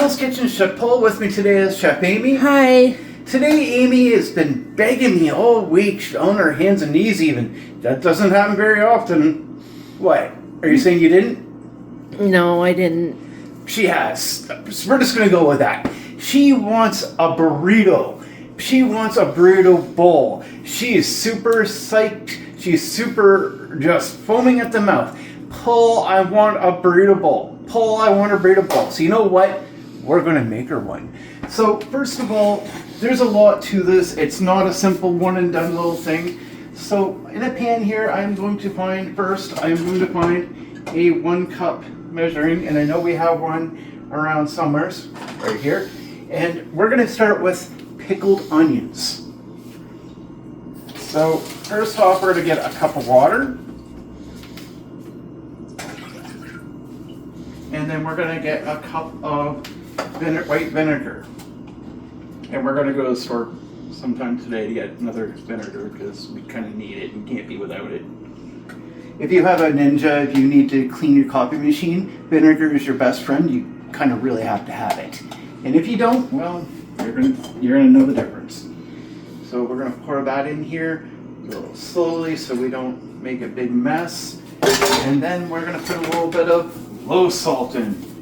Poul's Kitchen, Chef Poul. With me today is Chef Amy. Hi. Today, Amy has been begging me all week, on her hands and knees even. That doesn't happen very often. What? Are you saying you didn't? No, I didn't. She has. We're just going to go with that. She wants a burrito. She wants a burrito bowl. She is super psyched. She's super just foaming at the mouth. Poul, I want a burrito bowl. Poul, I want a burrito bowl. So you know what? We're going to make her one. So first of all, there's a lot to this. It's not a simple one and done little thing. So in a pan here, I'm going to find a 1 cup measuring, and I know we have one around somewhere, right here. And we're going to start with pickled onions. So first off, we're going to get a cup of water. And then we're going to get a cup of white vinegar. And we're going to go to the store sometime today to get another vinegar because we kind of need it and can't be without it. If you have a Ninja, if you need to clean your coffee machine, vinegar is your best friend. You kind of really have to have it. And if you don't, well, you're gonna know the difference. So we're gonna pour that in here a little slowly so we don't make a big mess. And then we're gonna put a little bit of low salt in.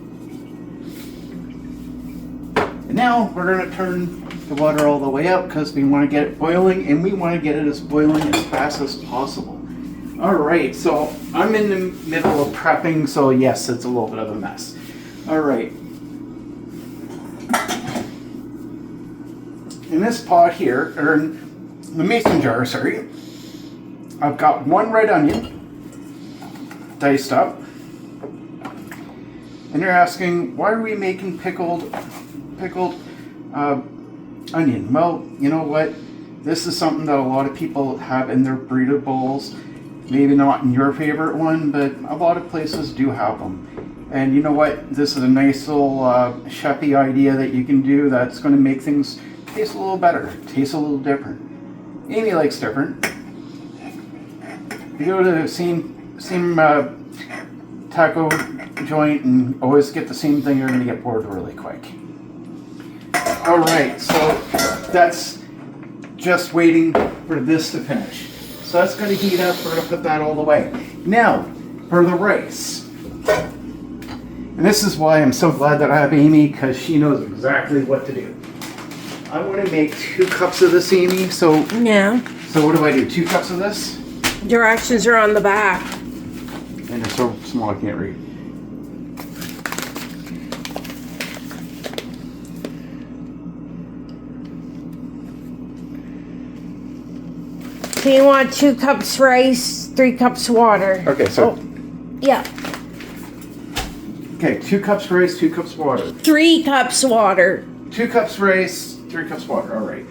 And now we're gonna turn the water all the way up because we want to get it boiling, and we want to get it as boiling as fast as possible. All right, so I'm in the middle of prepping, so yes, it's a little bit of a mess. All right. In this pot here, or in the mason jar, sorry, I've got 1 red onion, diced up. And you're asking, why are we making pickled onion? Well, you know what? This is something that a lot of people have in their burrito bowls. Maybe not in your favorite one, but a lot of places do have them. And you know what? This is a nice little chefy idea that you can do that's going to make things taste a little better, taste a little different. Amy likes different. You go to the same taco joint and always get the same thing, you're going to get bored really quick. All right, so that's just waiting for this to finish. So that's going to heat up. We're going to put that all the way. Now, for the rice. And this is why I'm so glad that I have Amy, because she knows exactly what to do. I want to make 2 cups of this, Amy. So Yeah. So what do I do? 2 cups of this? Directions are on the back. And it's so small I can't read. So you want 2 cups rice, 3 cups water. Okay, so Yeah. okay, 2 cups rice, 2 cups water. 3 cups water. 2 cups rice, 3 cups water. All right.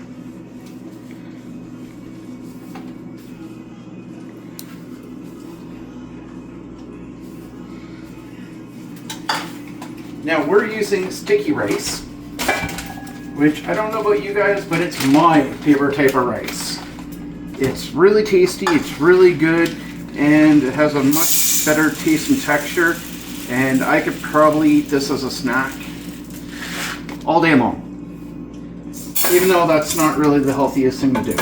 Now we're using sticky rice, which I don't know about you guys, but it's my favorite type of rice. It's really tasty, it's really good, and it has a much better taste and texture, and I could probably eat this as a snack all day long, even though that's not really the healthiest thing to do.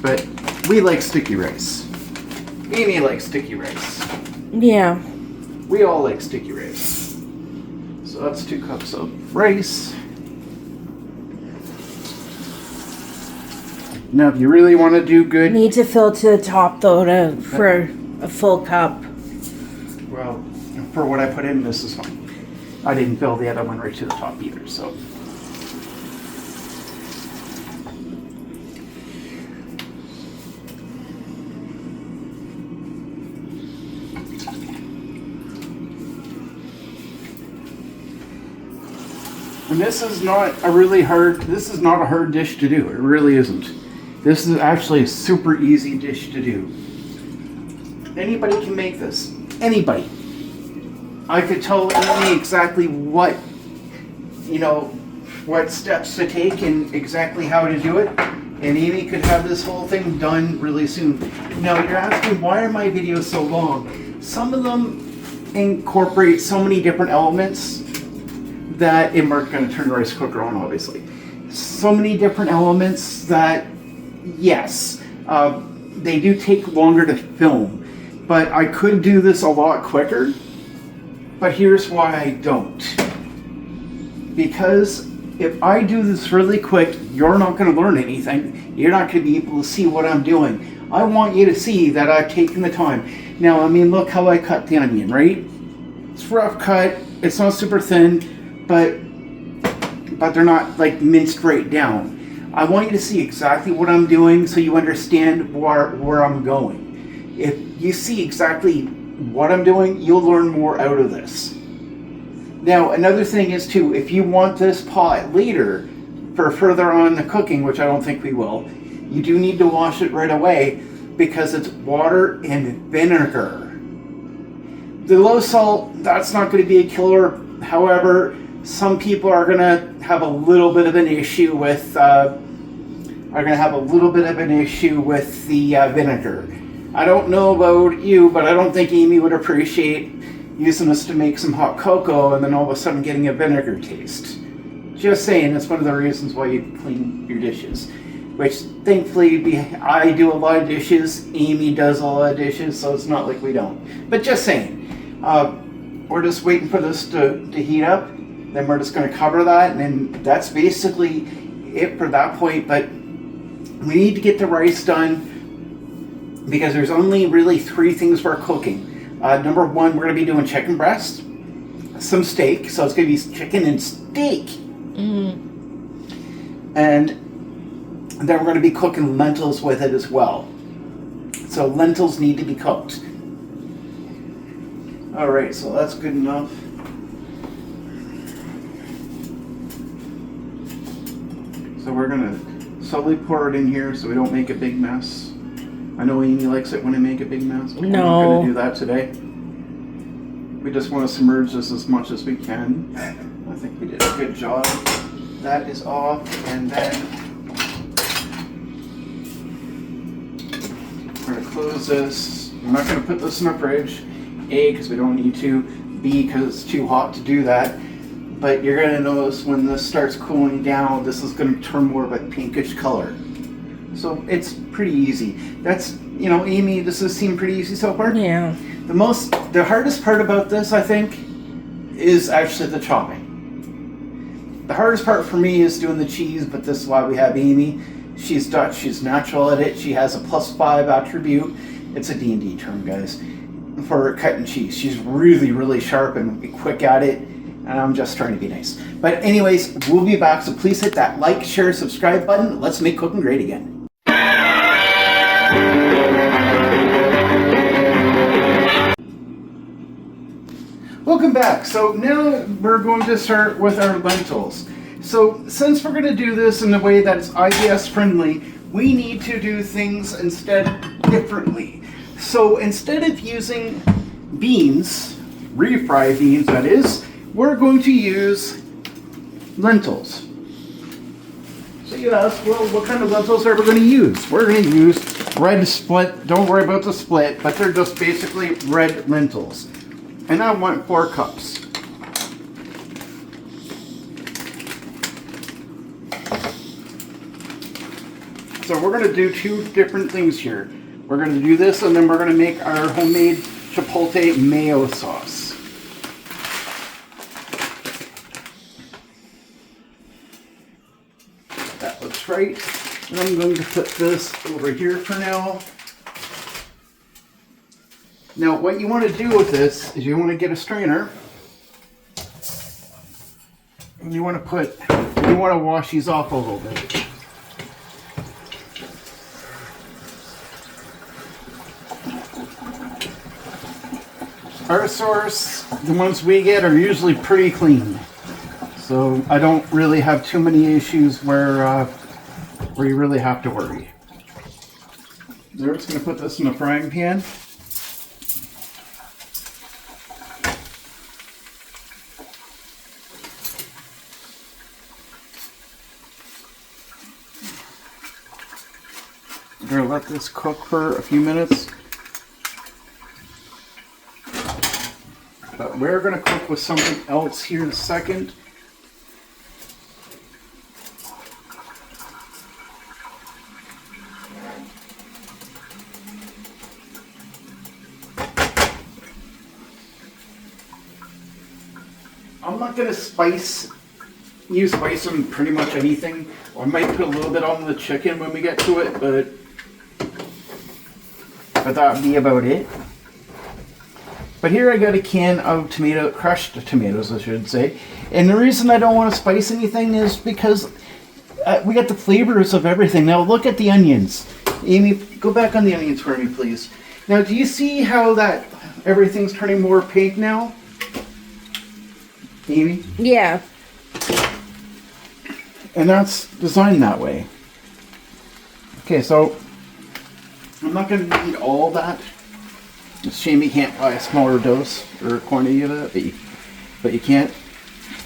But we like sticky rice. Amy likes sticky rice. Yeah. We all like sticky rice. So that's 2 cups of rice. Now if you really want to do good... Need to fill to the top though for a full cup. Well, for what I put in, this is fine. I didn't fill the other one right to the top either, so... And this is not a hard dish to do. It really isn't. This is actually a super easy dish to do. Anybody can make this. Anybody. I could tell Amy exactly what, what steps to take and exactly how to do it. And Amy could have this whole thing done really soon. Now you're asking, why are my videos so long? Some of them incorporate so many different elements that, and we're going to turn the rice cooker on obviously. So many different elements that, yes, they do take longer to film. But I could do this a lot quicker. But here's why I don't. Because if I do this really quick, you're not going to learn anything. You're not going to be able to see what I'm doing. I want you to see that I've taken the time. Now, I mean, look how I cut the onion, right? It's rough cut. It's not super thin, but they're not like minced right down. I want you to see exactly what I'm doing so you understand where I'm going. If you see exactly what I'm doing, you'll learn more out of this. Now, another thing is too, if you want this pot later for further on the cooking, which I don't think we will, you do need to wash it right away because it's water and vinegar. The low salt, that's not going to be a killer. However, some people are going to have a little bit of an issue with the vinegar. I don't know about you, but I don't think Amy would appreciate using this to make some hot cocoa and then all of a sudden getting a vinegar taste. Just saying, that's one of the reasons why you clean your dishes. Which, thankfully, I do a lot of dishes, Amy does a lot of dishes, so it's not like we don't. But just saying, we're just waiting for this to heat up, then we're just going to cover that, and then that's basically it for that point. But we need to get the rice done because there's only really 3 things we're cooking. Number 1, we're going to be doing chicken breast, some steak, so it's going to be chicken and steak. And then we're going to be cooking lentils with it as well. So lentils need to be cooked. Alright, so that's good enough. So we're going to slowly pour it in here so we don't make a big mess. I know Amy likes it when I make a big mess, but we're not going to do that today. We just want to submerge this as much as we can. I think we did a good job. That is off, and then we're going to close this. We're not going to put this in the fridge. A, because we don't need to. B, because it's too hot to do that. But you're going to notice when this starts cooling down, this is going to turn more of a pinkish color. So it's pretty easy. That's, you know, Amy, this has seemed pretty easy so far. Yeah. The hardest part about this, I think, is actually the chopping. The hardest part for me is doing the cheese, but this is why we have Amy. She's Dutch, she's natural at it. She has a +5 attribute. It's a D&D term, guys, for cutting cheese. She's really, really sharp and quick at it. And I'm just trying to be nice. But anyways, we'll be back, so please hit that like, share, subscribe button. Let's make cooking great again. Welcome back. So now we're going to start with our lentils. So since we're going to do this in a way that's IBS friendly, we need to do things instead differently. So instead of using beans, refried beans that is, we're going to use lentils. So you ask, well, what kind of lentils are we going to use? We're going to use red split. Don't worry about the split, but they're just basically red lentils. And I want 4 cups. So we're going to do 2 different things here. We're going to do this, and then we're going to make our homemade chipotle mayo sauce. That looks right. And I'm going to put this over here for now. Now, what you want to do with this is you want to get a strainer. And you want to wash these off a little bit. Our source, the ones we get, are usually pretty clean. So I don't really have too many issues where you really have to worry. We're just going to put this in a frying pan. We're gonna let this cook for a few minutes. But we're gonna cook with something else here in a second. I'm not gonna use spice on pretty much anything. I might put a little bit on the chicken when we get to it, but that would be about it. But here I got a can of crushed tomatoes, I should say. And the reason I don't want to spice anything is because we got the flavors of everything. Now look at the onions. Amy, go back on the onions for me, please. Now, do you see how that everything's turning more pink now? Amy? Yeah. And that's designed that way. Okay, so I'm not going to need all that. It's a shame you can't buy a smaller dose or quantity of it, but you can't.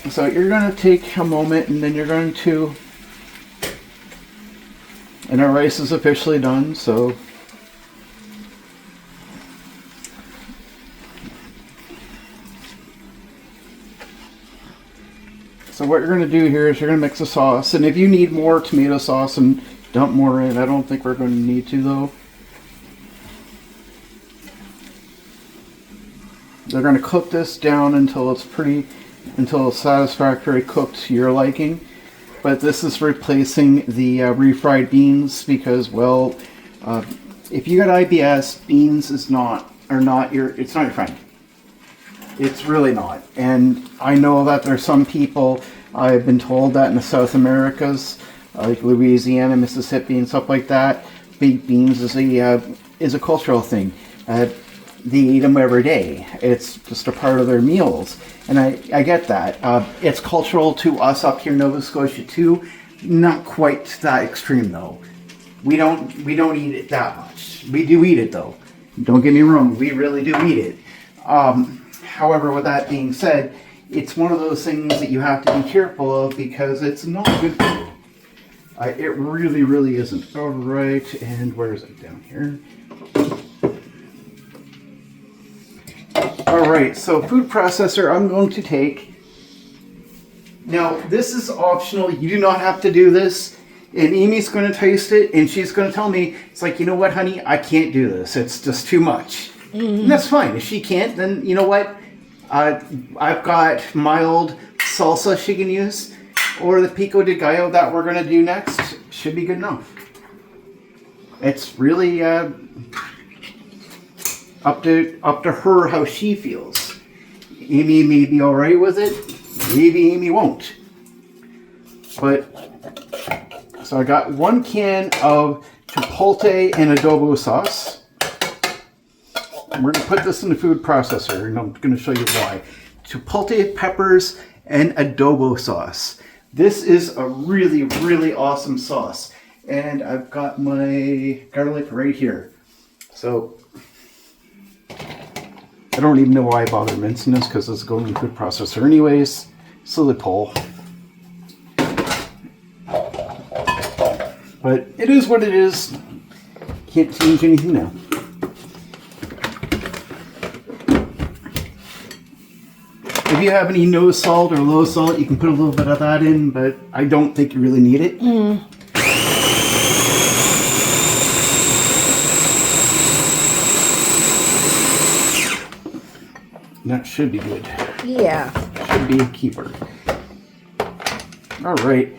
So you're going to take a moment and then you're going to, and our rice is officially done, so what you're going to do here is you're going to mix the sauce, and if you need more tomato sauce and dump more in, I don't think we're going to need to though. They're going to cook this down until it's satisfactorily cooked to your liking. But this is replacing the refried beans because, well, if you got IBS, beans it's not your friend. It's really not. And I know that there's some people, I've been told that in the South Americas, like Louisiana, Mississippi, and stuff like that, baked beans is a cultural thing. They eat them every day. It's just a part of their meals. And I get that. It's cultural to us up here in Nova Scotia too. Not quite to that extreme though. We don't eat it that much. We do eat it though. Don't get me wrong, we really do eat it. However, with that being said, it's one of those things that you have to be careful of because it's not good for you. It really, really isn't. All right, and where is it? Down here. All right, so food processor I'm going to take. Now, this is optional. You do not have to do this. And Amy's going to taste it, and she's going to tell me, it's like, you know what, honey? I can't do this. It's just too much. Mm-hmm. And that's fine. If she can't, then you know what? I've got mild salsa she can use, or the pico de gallo that we're going to do next should be good enough. It's really up to her how she feels. Amy may be all right with it. Maybe Amy won't. But so I got 1 can of chipotle and adobo sauce. We're going to put this in the food processor, and I'm going to show you why. Chipotle peppers and adobo sauce. This is a really, really awesome sauce. And I've got my garlic right here. So, I don't even know why I bother mincing this, because it's going in the food processor anyways. Silly Poul. But it is what it is. Can't change anything now. If you have any no salt or low salt, you can put a little bit of that in, but I don't think you really need it. Mm. That should be good. Yeah. Should be a keeper. All right.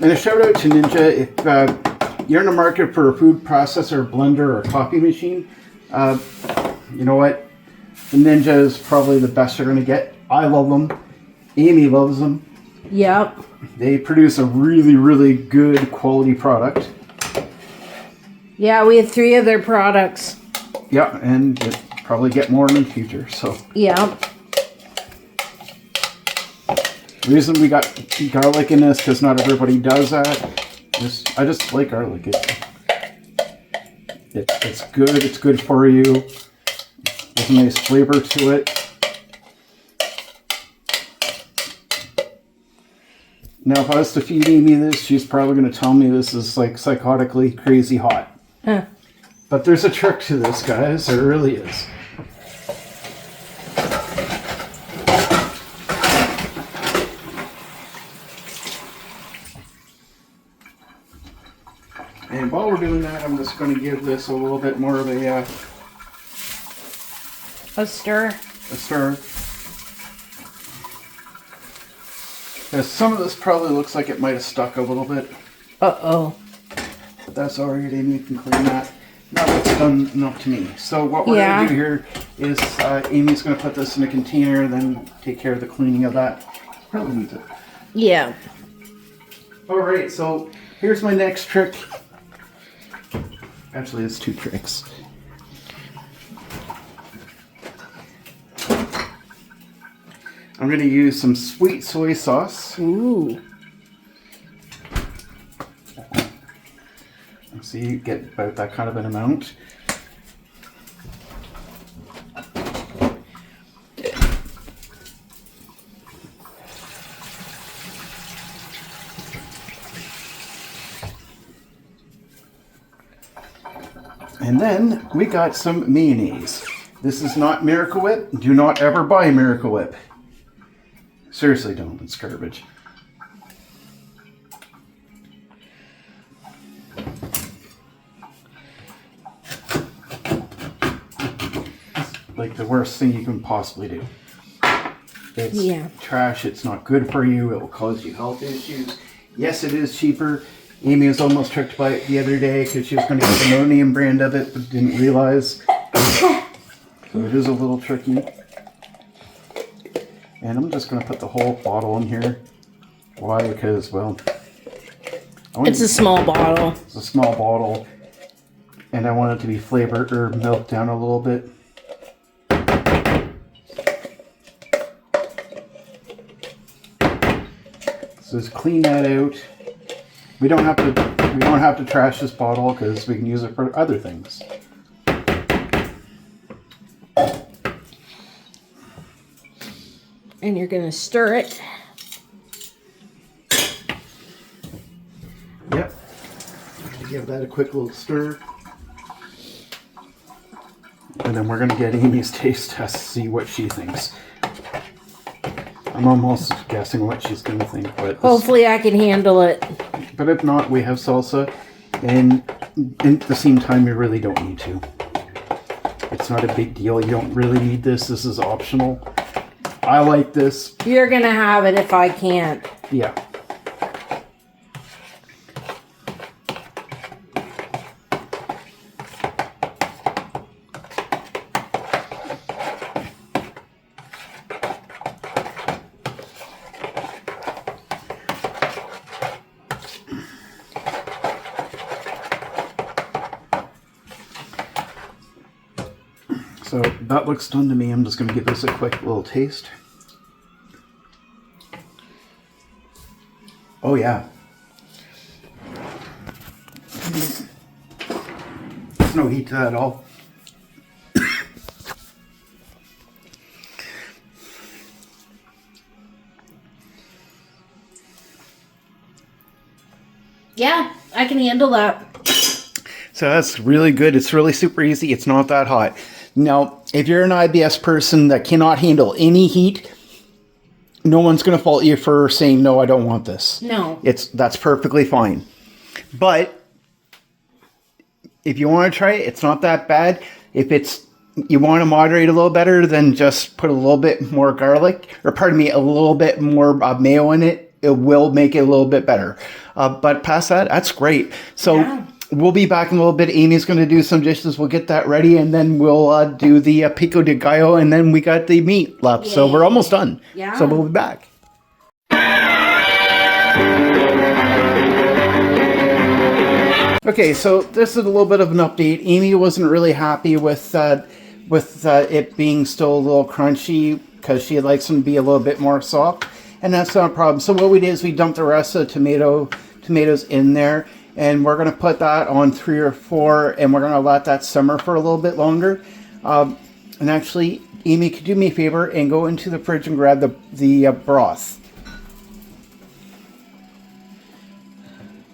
And a shout out to Ninja. If you're in the market for a food processor, blender, or coffee machine, you know what? The Ninja is probably the best you're going to get. I love them. Amy loves them. Yep. They produce a really, really good quality product. Yeah, we have 3 of their products. Yeah, and we'll probably get more in the future. So. Yeah. The reason we got garlic in this because not everybody does that. I just like garlic. It's good. It's good for you. There's a nice flavor to it. Now, if I was to feed Amy this, she's probably going to tell me this is like psychotically crazy hot. Huh. But there's a trick to this, guys. There really is. And while we're doing that, I'm just going to give this a little bit more of a stir. A stir. Because some of this probably looks like it might have stuck a little bit. Uh-oh. But that's alright, Amy. You can clean that. Now it's done enough to me. So what we're going to do here is Amy's going to put this in a container, then take care of the cleaning of that. Probably needs it. Yeah. Alright, so here's my next trick. Actually, it's 2 tricks. I'm going to use some sweet soy sauce. Ooh. So you get about that kind of an amount. And then we got some mayonnaise. This is not Miracle Whip. Do not ever buy Miracle Whip. Seriously, don't. It's garbage. Like the worst thing you can possibly do. It's trash. It's not good for you. It will cause you health issues. Yes, it is cheaper. Amy was almost tricked by it the other day because she was going to get the no-name brand of it, but didn't realize. So it is a little tricky. And I'm just going to put the whole bottle in here. Why? Because, well... It's a small bottle. It's a small bottle. And I want it to be flavored or milked down a little bit. So just clean that out. We don't have to trash this bottle because we can use it for other things. And you're going to stir it. Yep. Give that a quick little stir. And then we're going to get Amy's taste test to see what she thinks. I'm almost guessing what she's going to think. But hopefully I can handle it. But if not, we have salsa. And at the same time, you really don't need to. It's not a big deal. You don't really need this. This is optional. I like this. You're going to have it if I can't. Yeah. So that looks done to me. I'm just going to give this a quick little taste. Oh yeah. There's no heat to that at all. Yeah, I can handle that. So that's really good. It's really super easy. It's not that hot. Now, if you're an IBS person that cannot handle any heat, no one's going to fault you for saying, no, I don't want this. No. That's perfectly fine. But if you want to try it, it's not that bad. If you want to moderate a little better, then just put a little bit more garlic, or pardon me, a little bit more mayo in it. It will make it a little bit better. But past that, that's great. So yeah. We'll be back in a little bit. Amy's going to do some dishes. We'll get that ready, and then we'll do the pico de gallo, and then we got the meat left. Yay. So we're almost done. Yeah. So we'll be back. Okay, so this is a little bit of an update. Amy wasn't really happy with it being still a little crunchy because she likes them to be a little bit more soft, and that's not a problem. So what we did is we dumped the rest of the tomatoes in there. And we're going to put that on 3 or 4, and we're going to let that simmer for a little bit longer. And actually, Amy, could you do me a favor and go into the fridge and grab the broth?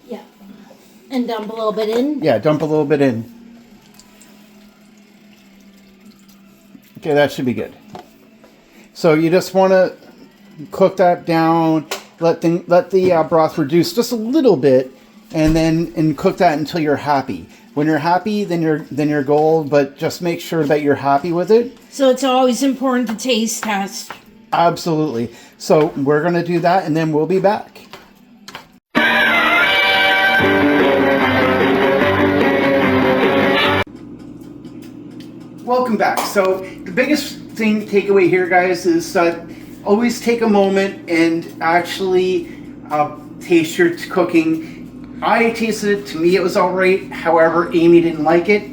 Yeah. And dump a little bit in? Yeah, dump a little bit in. Okay, that should be good. So you just want to cook that down, let the broth reduce just a little bit, and cook that until you're happy. When you're happy, then you're gold, but just make sure that you're happy with it. So it's always important to taste test. Absolutely. So we're going to do that, and then we'll be back. Welcome back. So the biggest takeaway here, guys, is always take a moment and actually taste your cooking. I tasted it. To me, it was all right. However, Amy didn't like it.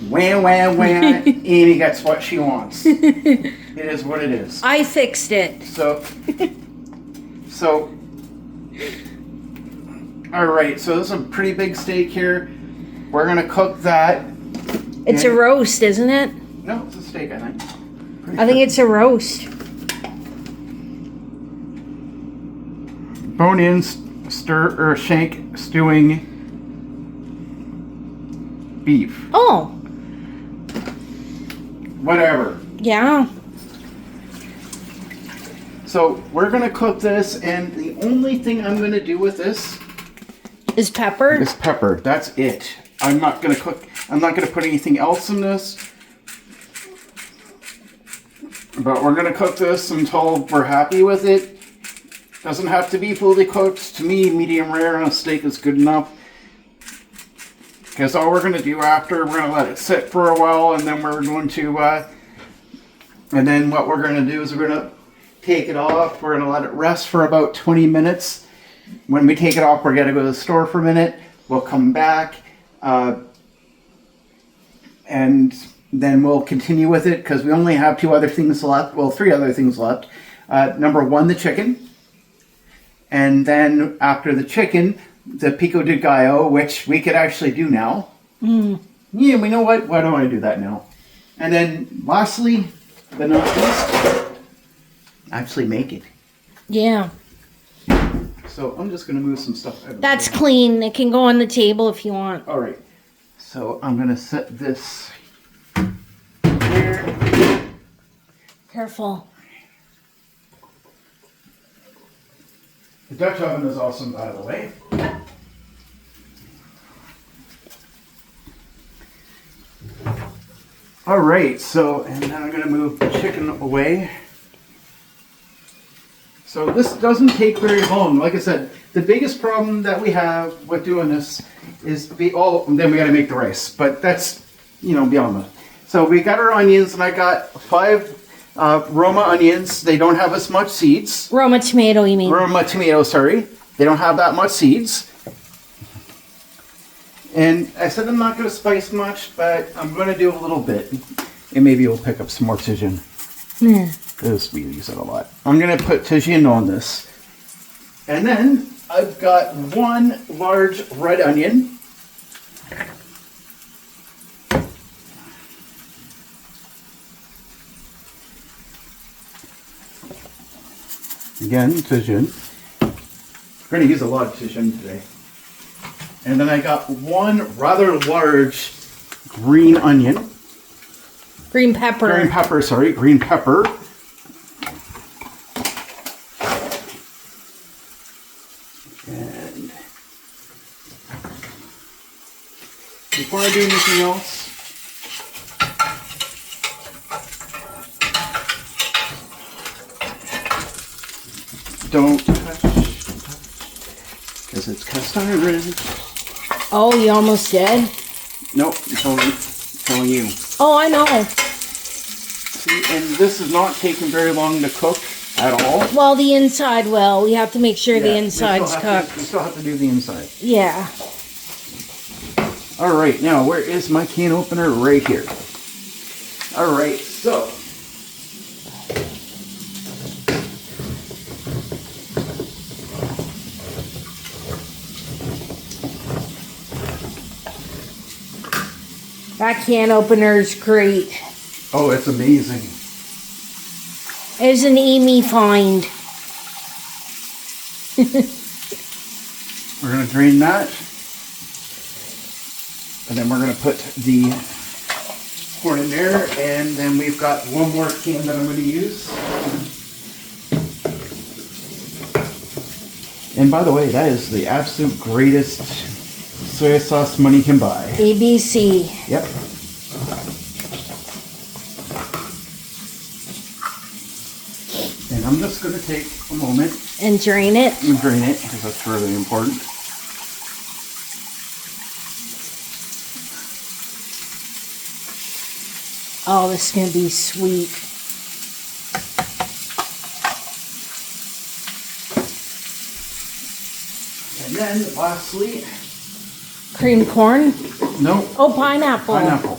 Wah, wah, wah. Amy gets what she wants. It is what it is. I fixed it. So, all right. So this is a pretty big steak here. We're gonna cook that. It's a roast, isn't it? No, it's a steak, I think. I think it's a roast. Bone-in, shank stewing beef. Oh. Whatever. Yeah. So we're gonna cook this, and the only thing I'm gonna do with this is pepper. is pepper. That's it. I'm not gonna put anything else in this. But we're gonna cook this until we're happy with it. Doesn't have to be fully cooked. To me, medium rare on a steak is good enough. Because all we're gonna do after, we're gonna let it sit for a while, and then we're going to, and then what we're gonna do is we're gonna take it off. We're gonna let it rest for about 20 minutes. When we take it off, we're gonna go to the store for a minute. We'll come back, and then we'll continue with it because we only have 3 other things left. Number 1, the chicken. And then after the chicken, the pico de gallo, which we could actually do now. Yeah, we know what? Why don't I do that now? And then lastly, but not least, actually make it. Yeah. So I'm just going to move some stuff out of That's the way. clean. It can go on the table if you want. All right. So I'm going to set this here. Careful. The Dutch oven is awesome, by the way. All right, so, and then I'm going to move the chicken away. So this doesn't take very long. Like I said, the biggest problem that we have with doing this is then we got to make the rice, but that's, beyond that. So we got our onions, and I got 5 Roma onions. They don't have as much seeds. Roma tomato, you mean? Roma tomato, sorry. They don't have that much seeds. And I said I'm not going to spice much, but I'm going to do a little bit. And maybe we'll pick up some more tagine. Yeah. Because we use it a lot. I'm going to put tagine on this. And then I've got 1 large red onion. Again, tagine. We're going to use a lot of tagine today. And then I got 1 rather large green onion. Green pepper. Green pepper. And before I do anything else, don't touch, because it's cast iron. Oh, you almost did? Nope, I'm telling you. Oh, I know. See, and this is not taking very long to cook at all. Well, the inside will. We have to make sure the inside's cooked. We still have to do the inside. Yeah. All right, now where is my can opener? Right here. All right, so. That can opener's great. Oh, it's amazing. It's an Amy find. We're going to drain that. And then we're going to put the corn in there, and then we've got one more can that I'm going to use. And by the way, that is the absolute greatest soy sauce money can buy. ABC. Yep. And I'm just going to take a moment And drain it. and drain it, because that's really important. Oh, this is going to be sweet. And then, lastly, Creamed corn. no, Oh, pineapple. pineapple.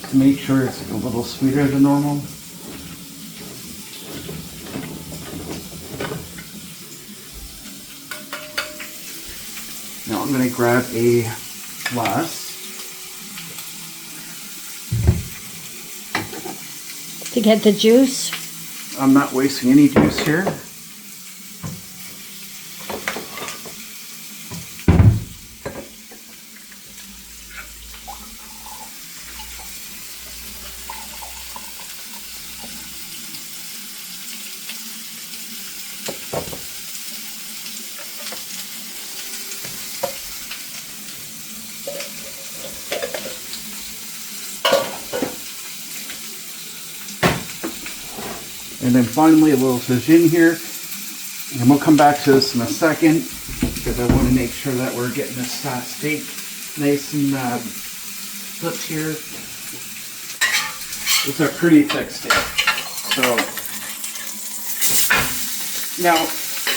To make sure it's a little sweeter than normal. Now I'm going to grab a glass. To get the juice. I'm not wasting any juice here. And then finally a little tagine here. And we'll come back to this in a second, because I want to make sure that we're getting this steak nice and cooked here. It's a pretty thick steak. So now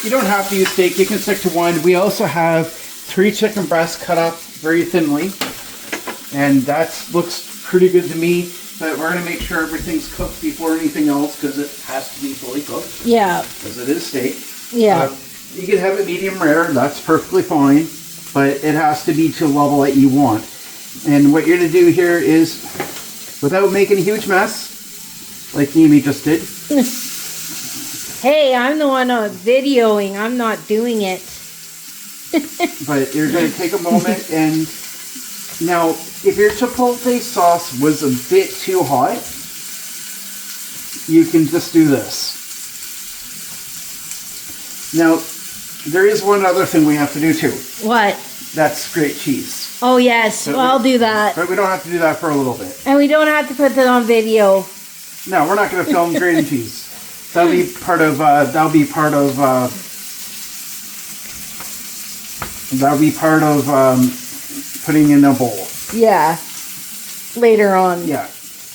you don't have to use steak, you can stick to one. We also have 3 chicken breasts cut up very thinly. And that looks pretty good to me. But we're going to make sure everything's cooked before anything else, because it has to be fully cooked. Yeah. Because it is steak. Yeah. You can have it medium rare, that's perfectly fine. But it has to be to a level that you want. And what you're going to do here is, without making a huge mess, like Amy just did. Hey, I'm the one videoing. I'm not doing it. But you're going to take a moment and... Now, if your chipotle sauce was a bit too hot, you can just do this. Now, there is one other thing we have to do too. What? That's grate cheese. Oh, yes. Well, I'll do that. But we don't have to do that for a little bit. And we don't have to put that on video. No, we're not going to film grating cheese. That'll be part of putting in a bowl. Yeah. Later on. Yeah.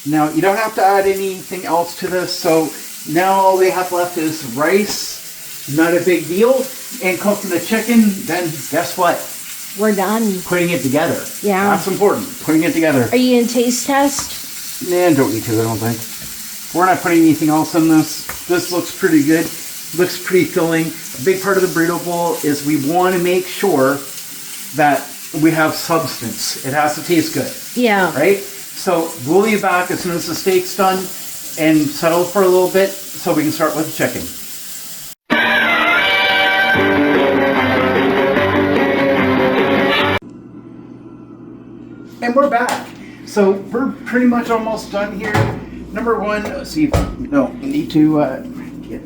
Now, you don't have to add anything else to this, so now all we have left is rice, not a big deal, and cooking the chicken, then guess what? We're done. Putting it together. Yeah. That's important, putting it together. Are you in taste test? Nah, don't need to, I don't think. We're not putting anything else in this. This looks pretty good. Looks pretty filling. A big part of the burrito bowl is we want to make sure that we have substance. It has to taste good. Yeah. Right? So we'll be back as soon as the steak's done and settle for a little bit so we can start with the chicken. And we're back. So we're pretty much almost done here. Number one, let's see if we need to get.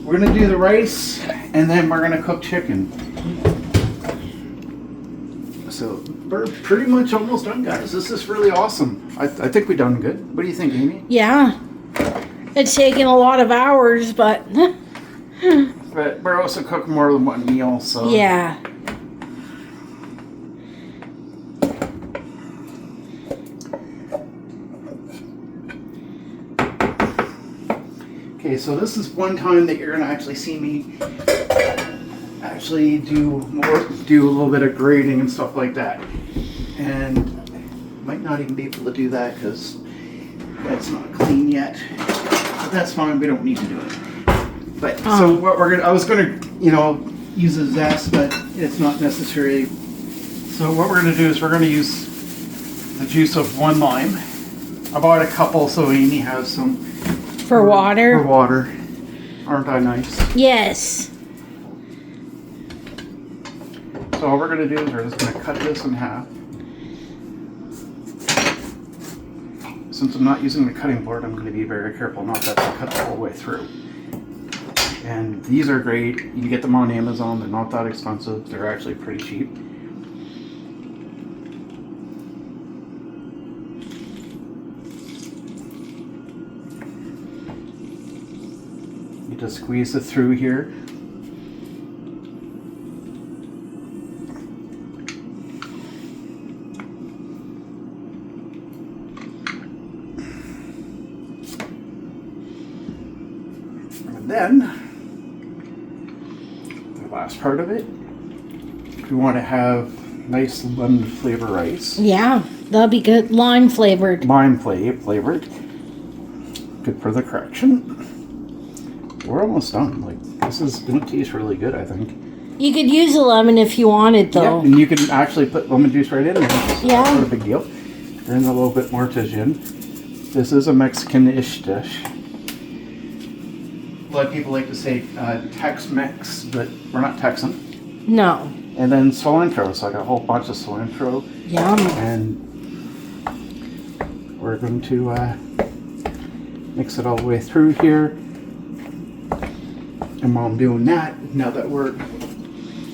We're gonna do the rice and then we're gonna cook chicken. So we're pretty much almost done, guys. This is really awesome. I think we've done good. What do you think, Amy? Yeah. It's taken a lot of hours, but... But we're also cooking more than one meal, so... Yeah. Okay, so this is one time that you're gonna actually see me actually do a little bit of grating and stuff like that. And might not even be able to do that because that's not clean yet. But that's fine, we don't need to do it. But so what I was gonna, use a zest, but it's not necessary. So what we're gonna do is we're gonna use the juice of 1 lime. I bought a couple so Amy has some. For water? For water. Aren't I nice? Yes. So all we're going to do is we're just going to cut this in half. Since I'm not using the cutting board, I'm going to be very careful not to cut the whole way through. And these are great. You get them on Amazon. They're not that expensive. They're actually pretty cheap. You just squeeze it through here. And then, the last part of it, we want to have nice lemon flavor rice. Yeah, that'll be good. Lime flavored. Flavored. Good for the correction. We're almost done. Like, this is going to taste really good, I think. You could use a lemon if you wanted, though. Yeah, and you can actually put lemon juice right in there. Yeah. That's not a big deal. Then a little bit more tagine. This is a Mexican-ish dish. A lot of people like to say Tex-Mex, but we're not Texan. No. And then cilantro. So I got a whole bunch of cilantro. Yum. And we're going to mix it all the way through here. And while I'm doing that, now that we're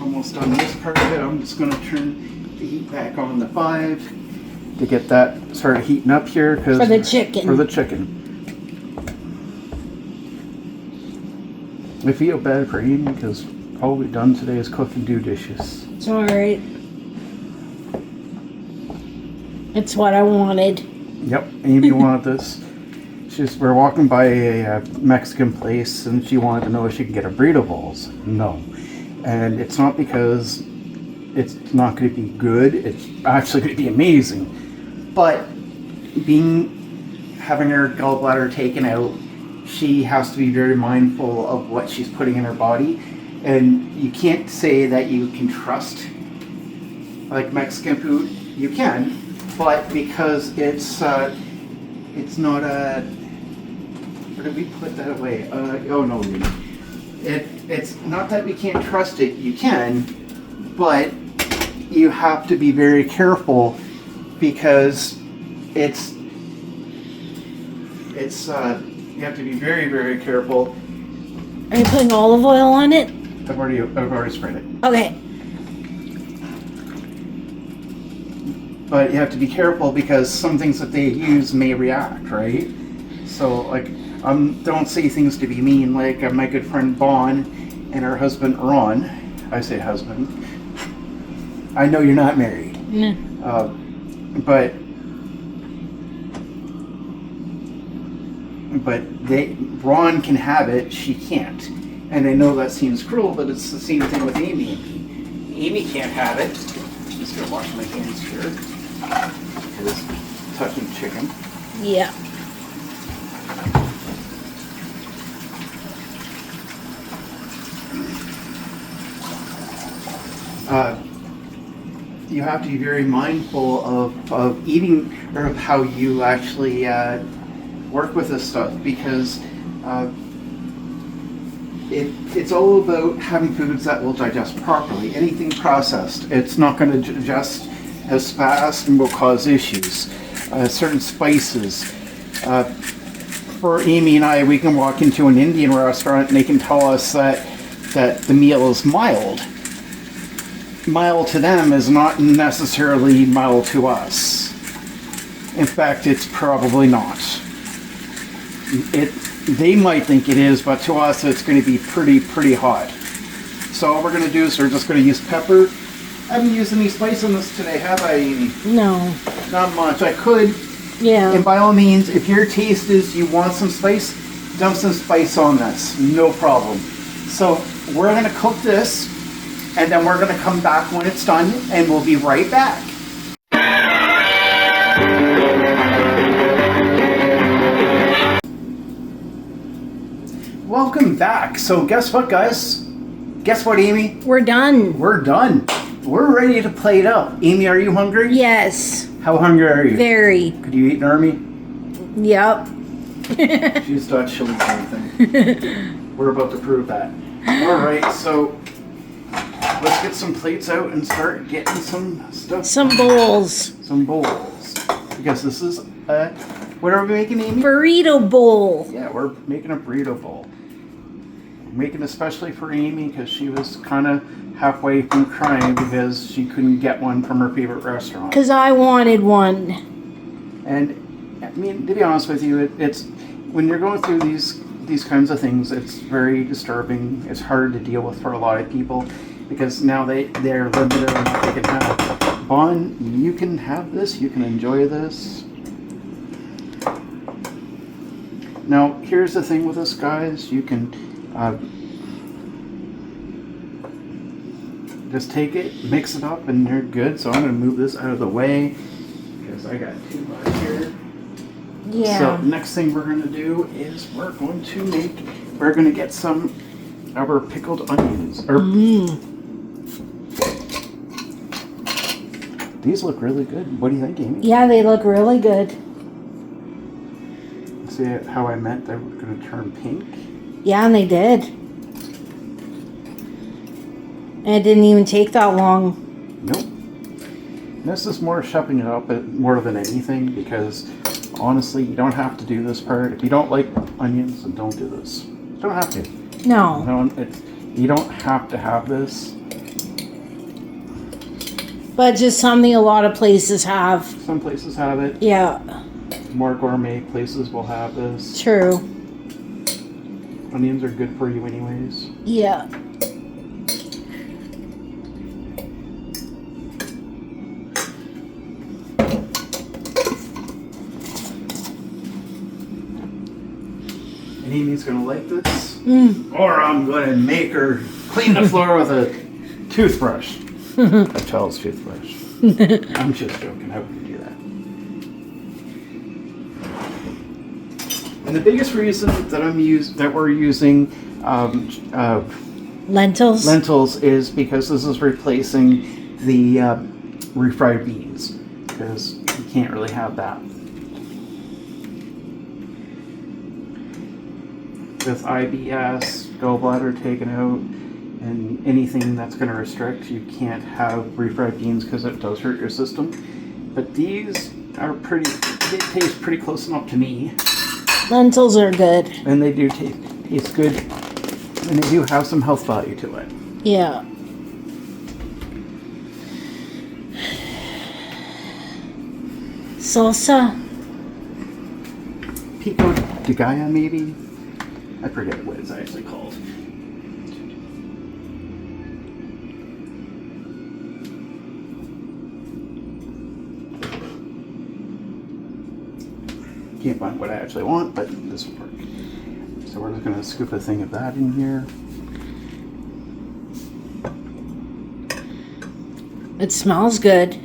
almost done this part of it, I'm just going to turn the heat back on the 5 to get that started heating up here. For the chicken. For the chicken. I feel bad for Amy because all we've done today is cook and do dishes. It's alright. It's what I wanted. Yep, Amy wanted this. We're walking by a Mexican place and she wanted to know if she could get a burrito bowls. No. And it's not because it's not going to be good. It's actually going to be amazing. But having her gallbladder taken out, she has to be very mindful of what she's putting in her body. And you can't say that you can trust like Mexican food. You can, but because it's not a... Or did we put that away? Oh no, it's not that we can't trust it. You can, but you have to be very careful because you have to be very, very careful. Are you putting olive oil on it? I've already sprayed it. Okay. But you have to be careful because some things that they use may react, right? So like. Don't say things to be mean, like my good friend Vaughn and her husband Ron. I say husband. I know you're not married. No. But Ron can have it, she can't. And I know that seems cruel, but it's the same thing with Amy. Amy can't have it. I'm just gonna wash my hands here. Because touching chicken. Yeah. You have to be very mindful of eating or of how you actually work with this stuff because it's all about having foods that will digest properly. Anything processed, it's not going to digest as fast and will cause issues. Certain spices. For Amy and I, we can walk into an Indian restaurant and they can tell us that the meal is mild. Mild to them is not necessarily mild to us. In fact, it's probably not. They might think it is, but to us it's going to be pretty hot. So all we're going to do is we're just going to use pepper. I haven't used any spice on this today, have I, Amy? No. Not much. I could. Yeah. And by all means, if your taste is you want some spice, dump some spice on this. No problem. So we're going to cook this. And then we're going to come back when it's done, and we'll be right back. Welcome back. So guess what, guys? Guess what, Amy? We're done. We're done. We're ready to play it out. Amy, are you hungry? Yes. How hungry are you? Very. Could you eat an army? Yep. She's not chilling anything. We're about to prove that. All right, so let's get some plates out and start getting some stuff. Some bowls. Some bowls. Because this is what are we making, Amy? Burrito bowl. Yeah, we're making a burrito bowl. We're making especially for Amy because she was kind of halfway from crying because she couldn't get one from her favorite restaurant. Because I wanted one. And I mean, to be honest with you, it's when you're going through these kinds of things, it's very disturbing. It's hard to deal with for a lot of people because now they're limited on what they can have. Bon, you can have this. You can enjoy this. Now, here's the thing with this, guys. You can just take it, mix it up, and they're good. So I'm going to move this out of the way because I got too much here. Yeah. So next thing we're going to do is we're going to get some of our pickled onions. These look really good. What do you think, Amy? Yeah, they look really good. See how I meant they were going to turn pink? Yeah, and they did. And it didn't even take that long. Nope. This is more shoving it up more than anything because honestly, you don't have to do this part. If you don't like onions, then don't do this. You don't have to. No. You don't have to have this. But just something a lot of places have. Some places have it. Yeah. More gourmet places will have this. True. Onions are good for you anyways. Yeah. And Amy's gonna like this. Or I'm gonna make her clean the floor with a toothbrush. A child's toothbrush. I'm just joking. I wouldn't do that. And the biggest reason that we're using Lentils is because this is replacing the refried beans because you can't really have that. With IBS, gallbladder taken out, and anything that's going to restrict, you can't have refried beans because it does hurt your system. But these are they taste pretty close enough to me. Lentils are good. And they do taste good, and they do have some health value to it. Yeah. Salsa? Pico de Gallo, maybe? I forget what it's actually called. Can't find what I actually want, but this will work. So we're just going to scoop a thing of that in here. It smells good.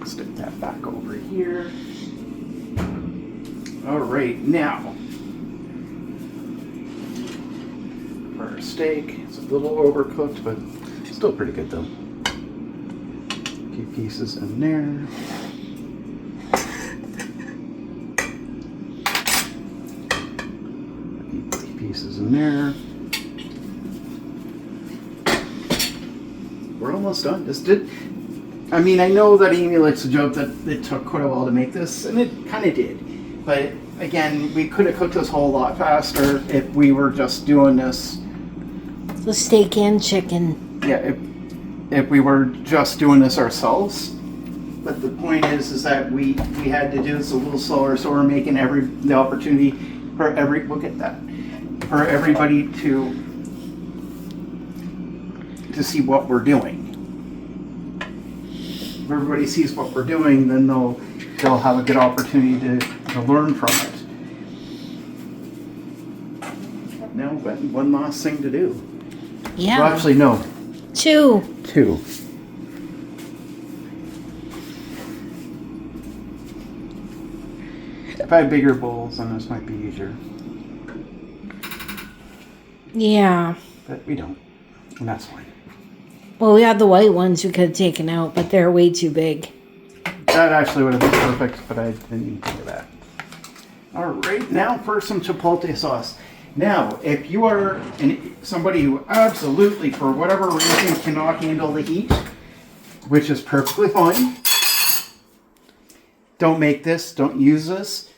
Stick that back over here. All right, now for our steak. It's a little overcooked, but still pretty good though. A few pieces in there. A few pieces in there. We're almost done. I mean, I know that Amy likes to joke that it took quite a while to make this, and it kind of did. But again, we could have cooked this whole lot faster if we were just doing this. The steak and chicken. Yeah, if we were just doing this ourselves. But the point is that we had to do this a little slower, so we're making the opportunity for for everybody to see what we're doing. If everybody sees what we're doing, then they'll have a good opportunity to learn from it. Now, one last thing to do. Yeah. Well, actually, no. Two. 5 bigger bowls, and this might be easier. Yeah. But we don't. And that's fine. Well, we had the white ones we could have taken out, but they're way too big. That actually would have been perfect, but I didn't even think of that. Alright, now for some chipotle sauce. Now, if you are somebody who absolutely, for whatever reason, cannot handle the heat, which is perfectly fine, don't make this, don't use this.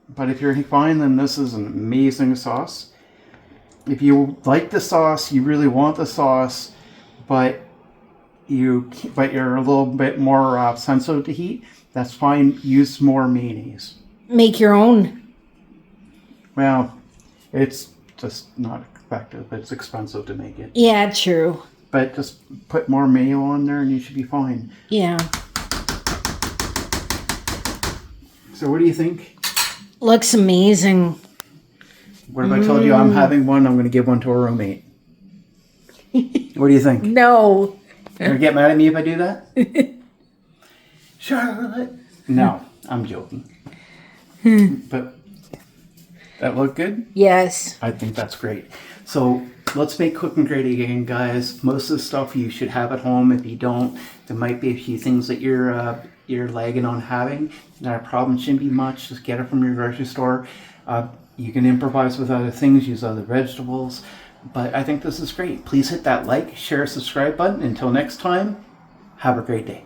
But if you're fine, then this is an amazing sauce. If you like the sauce, you really want the sauce, but you're a little bit more sensitive to heat, that's fine. Use more mayonnaise. Make your own. Well, it's just not effective. It's expensive to make it. Yeah, true. But just put more mayo on there and you should be fine. Yeah. So what do you think? Looks amazing. What if I told you I'm having one, I'm going to give one to a roommate? What do you think? No. You're going to get mad at me if I do that? Charlotte? No, I'm joking. But that look good? Yes. I think that's great. So let's make cooking great again, guys. Most of the stuff you should have at home. If you don't, there might be a few things that you're lagging on having. Not a problem. Shouldn't be much. Just get it from your grocery store. You can improvise with other things. Use other vegetables. But I think this is great. Please hit that like, share, subscribe button. Until next time, have a great day.